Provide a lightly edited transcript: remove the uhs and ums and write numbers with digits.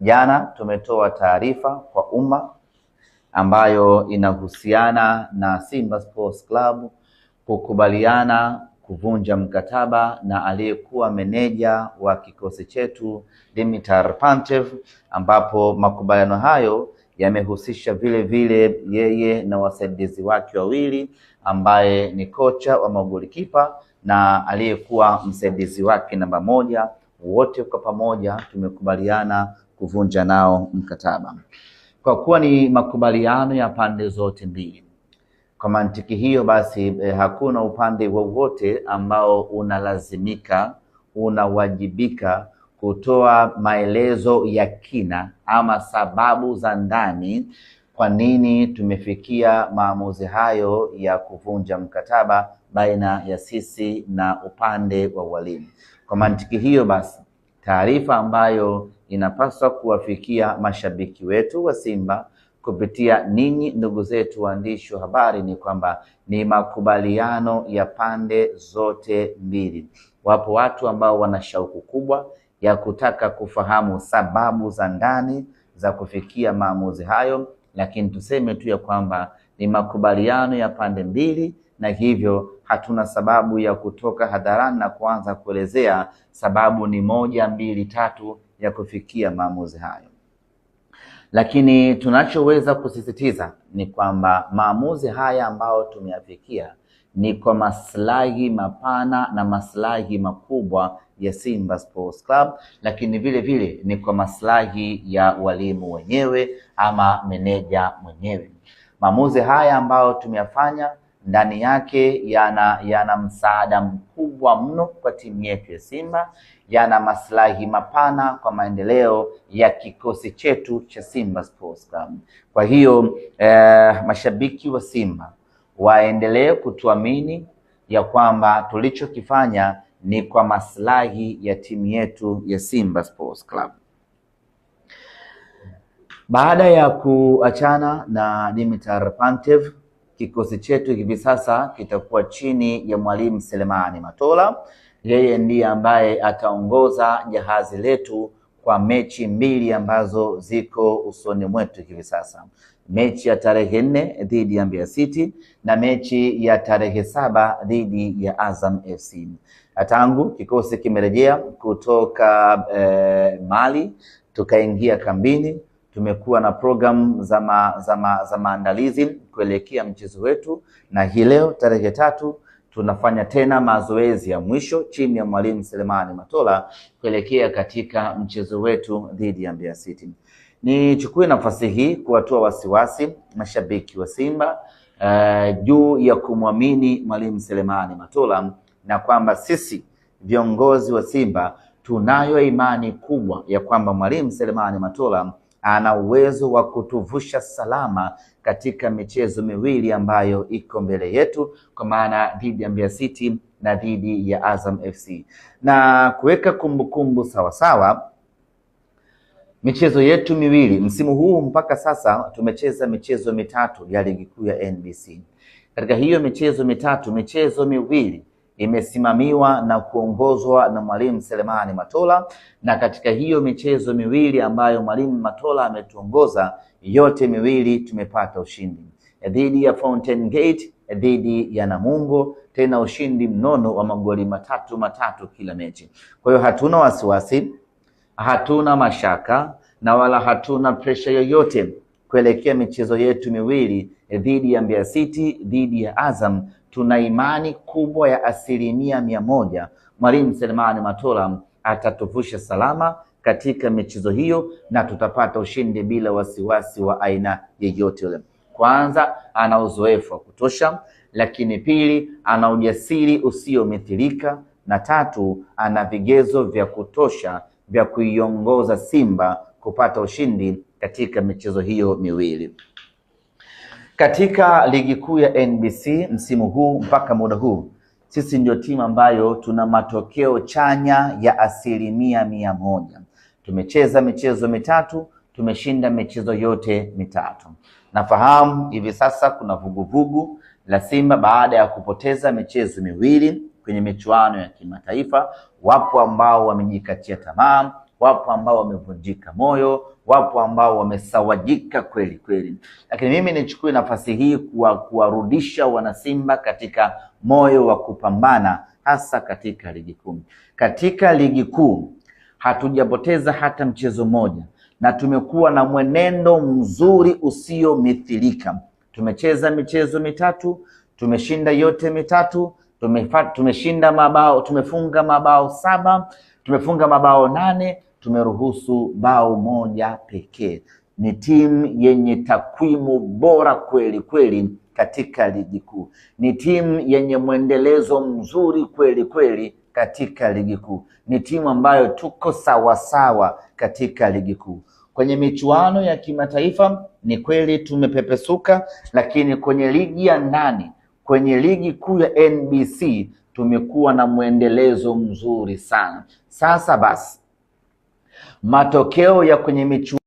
Jana tumetoa taarifa kwa umma ambayo inahusiana na Simba Sports Club kukubaliana kuvunja mkataba na aliyekuwa meneja wa kikosi chetu Dimitar Pantev, ambapo makubaliano hayo yamehusisha vile vile yeye na wasaidizi wake wawili ambaye ni kocha wa magolikipa na aliyekuwa msaidizi wake namba moja. Wote kwa pamoja tumekubaliana kuvunja nao mkataba. Kwa kuwa ni makubaliano ya pande zote mbili, kwa mantiki hiyo basi hakuna upande wowote ambao unalazimika, unawajibika kutoa maelezo ya kina ama sababu za ndani kwa nini tumefikia maamuzi hayo ya kuvunja mkataba baina ya sisi na upande wa walimu. Kwa mantiki hiyo basi, taarifa ambayo inapaswa kuwafikia mashabiki wetu wa Simba kupitia ninyi ndugu zetu waandishi wa habari ni kwamba ni makubaliano ya pande zote mbili. Wapo watu ambao wana shauku kubwa ya kutaka kufahamu sababu za ndani za kufikia maamuzi hayo, lakini tuseme tu ya kwamba ni makubaliano ya pande mbili, na hivyo hatuna sababu ya kutoka hadharani na kuanza kuelezea sababu ni moja, mbili, tatu ya kufikia maamuzi hayo. Lakini tunachoweza kusisitiza ni kwamba maamuzi haya ambayo tumeyafikia ni kwa maslahi mapana na maslahi makubwa ya Simba Sports Club, lakini vile vile ni kwa maslahi ya walimu wenyewe ama meneja mwenyewe. Maamuzi haya ambayo tumeyafanya ndani yake yana msaada mkubwa mno kwa timu yetu ya Simba, yana maslahi mapana kwa maendeleo ya kikosi chetu cha Simba Sports Club. Kwa hiyo mashabiki wa Simba waendelee kutuamini ya kwamba tulichokifanya ni kwa maslahi ya timu yetu ya Simba Sports Club. Baada ya kuachana na Dimitar Pantev, kikosi chetu hivi sasa kitakuwa chini ya Mwalimu Selemani Matola. Yeye ndiye ambaye ataongoza jahazi letu kwa mechi mbili ambazo ziko usoni mwetu hivi sasa. Mechi ya tarehe 4 dhidi ya Mbeya City na mechi ya tarehe 7 dhidi ya Azam FC. Tangu kikosi kimerejea kutoka Mali tukaingia kambini, tumekuwa na program za maandalizi kuelekea mchezo wetu, na hii leo tarehe 3 tunafanya tena mazoezi ya mwisho chini ya Mwalimu Selemani Matola kuelekea katika mchezo wetu dhidi ya Mbeya City. Nichukue nafasi hii kuwatoa wasiwasi mashabiki wa Simba juu ya kumwamini Mwalimu Selemani Matola, na kwamba sisi viongozi wa Simba tunayo imani kubwa ya kwamba Mwalimu Selemani Matola ana uwezo wa kutuvusha salama katika michezo miwili ambayo iko mbele yetu, kwa maana dhidi ya Mbeya City na dhidi ya Azam FC. Na kuweka kumbukumbu sawasawa, michezo yetu miwili msimu huu mpaka sasa tumecheza michezo mitatu ya ligi kuu ya NBC. Katika hiyo michezo mitatu, michezo miwili imesimamiwa na kuongozwa na Mwalimu Selemani Matola, na katika hiyo michezo miwili ambayo Mwalimu Matola ametuongoza, yote miwili tumepata ushindi. Dhidi ya Fountain Gate, dhidi ya Namungo, tena ushindi mnono wa magoli matatu kila mechi. Kwa hiyo hatuna wasiwasi, hatuna mashaka na wala hatuna pressure yoyote kuelekea michezo yetu miwili dhidi ya Mbeya City, dhidi ya Azam. Tuna imani kubwa ya 100% Mwalimu Selemani Matola atatuvusha salama katika michezo hiyo na tutapata ushindi bila wasiwasi wa aina yeyote ile. Kwanza, ana uzoefu wa kutosha, lakini pili, ana ujasiri usiomithilika, na tatu, ana vigezo vya kutosha vya kuiongoza Simba kupata ushindi katika michezo hiyo miwili. Katika ligi kuu ya NBC msimu huu mpaka muda huu, sisi ndio timu ambayo tuna matokeo chanya ya 100%. Tumecheza michezo mitatu, tumeshinda michezo yote mitatu. Nafahamu hivi sasa kuna vuguvugu la Simba baada ya kupoteza michezo miwili kwenye michuano ya kimataifa. Wapo ambao wamejikatia tamaa, wapo ambao wamevunjika moyo, wapo ambao wamesawajika kweli kweli, lakini mimi nichukue nafasi hii kuwarudisha wanasimba katika moyo wa kupambana, hasa katika ligi kuu. Katika ligi kuu hatujapoteza hata mchezo mmoja na tumekuwa na mwenendo mzuri usiomithilika. Tumecheza michezo mitatu, tumeshinda yote mitatu, tumeshinda mabao, tumefunga mabao 7, tumefunga mabao 8, tumeruhusu bao 1 pekee. Ni timu yenye takwimu bora kweli kweli katika ligi kuu. Ni timu yenye mwendelezo mzuri kweli kweli katika ligi kuu. Ni timu ambayo tuko sawasawa katika ligi kuu. Kwenye michuano ya kimataifa ni kweli tumepepesuka, lakini kwenye ligi ya ndani, kwenye ligi kuu ya NBC tumekuwa na mwendelezo mzuri sana. Sasa basi, matokeo ya kwenye michuano